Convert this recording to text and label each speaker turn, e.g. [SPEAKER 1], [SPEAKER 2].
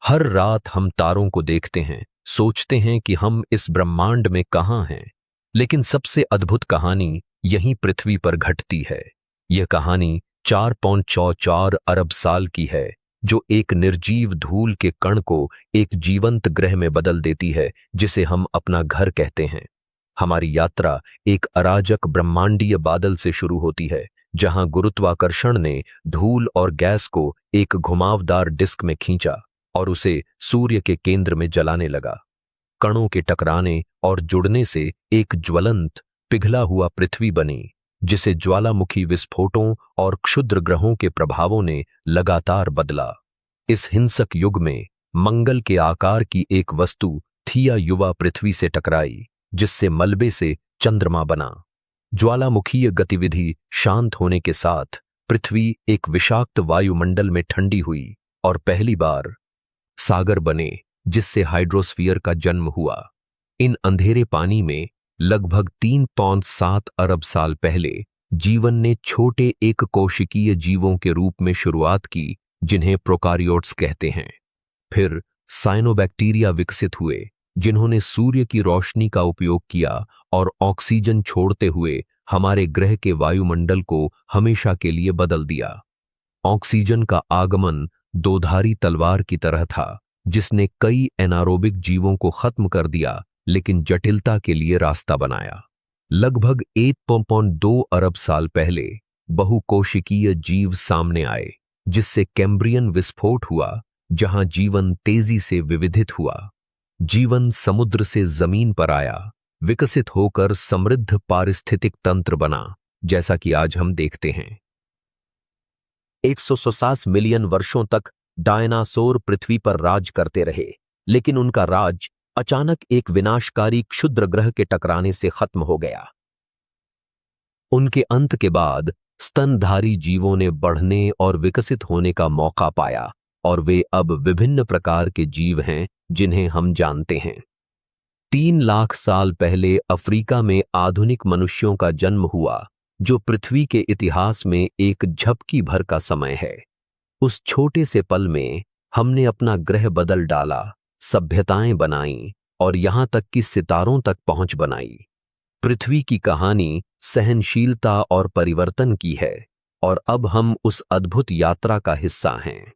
[SPEAKER 1] हर रात हम तारों को देखते हैं, सोचते हैं कि हम इस ब्रह्मांड में कहाँ हैं। लेकिन सबसे अद्भुत कहानी यहीं पृथ्वी पर घटती है। यह कहानी 4.44 अरब साल की है, जो एक निर्जीव धूल के कण को एक जीवंत ग्रह में बदल देती है, जिसे हम अपना घर कहते हैं। हमारी यात्रा एक अराजक ब्रह्मांडीय बादल से शुरू होती है, जहां गुरुत्वाकर्षण ने धूल और गैस को एक घुमावदार डिस्क में खींचा और उसे सूर्य के केंद्र में जलाने लगा। कणों के टकराने और जुड़ने से एक ज्वलंत, पिघला हुआ पृथ्वी बनी, जिसे ज्वालामुखी विस्फोटों और क्षुद्र ग्रहों के प्रभावों ने लगातार बदला। इस हिंसक युग में मंगल के आकार की एक वस्तु थिया युवा पृथ्वी से टकराई, जिससे मलबे से चंद्रमा बना। ज्वालामुखीय गतिविधि शांत होने के साथ पृथ्वी एक विषाक्त वायुमंडल में ठंडी हुई और पहली बार सागर बने, जिससे हाइड्रोस्फीयर का जन्म हुआ। इन अंधेरे पानी में लगभग 3.7 अरब साल पहले जीवन ने छोटे एक कोशिकीय जीवों के रूप में शुरुआत की, जिन्हें प्रोकारियोट्स कहते हैं। फिर साइनोबैक्टीरिया विकसित हुए, जिन्होंने सूर्य की रोशनी का उपयोग किया और ऑक्सीजन छोड़ते हुए हमारे ग्रह के वायुमंडल को हमेशा के लिए बदल दिया। ऑक्सीजन का आगमन दोधारी तलवार की तरह था, जिसने कई एनारोबिक जीवों को खत्म कर दिया, लेकिन जटिलता के लिए रास्ता बनाया। लगभग 1.2 अरब साल पहले बहुकोशिकीय जीव सामने आए, जिससे कैम्ब्रियन विस्फोट हुआ, जहां जीवन तेजी से विविधित हुआ। जीवन समुद्र से जमीन पर आया, विकसित होकर समृद्ध पारिस्थितिक तंत्र बना, जैसा कि आज हम देखते हैं। 150 मिलियन वर्षों तक डायनासोर पृथ्वी पर राज करते रहे, लेकिन उनका राज अचानक एक विनाशकारी क्षुद्र ग्रह के टकराने से खत्म हो गया। उनके अंत के बाद स्तनधारी जीवों ने बढ़ने और विकसित होने का मौका पाया, और वे अब विभिन्न प्रकार के जीव हैं जिन्हें हम जानते हैं। 3 लाख साल पहले अफ्रीका में आधुनिक मनुष्यों का जन्म हुआ, जो पृथ्वी के इतिहास में एक झपकी भर का समय है। उस छोटे से पल में हमने अपना ग्रह बदल डाला, सभ्यताएं बनाई और यहां तक कि सितारों तक पहुंच बनाई। पृथ्वी की कहानी सहनशीलता और परिवर्तन की है, और अब हम उस अद्भुत यात्रा का हिस्सा हैं।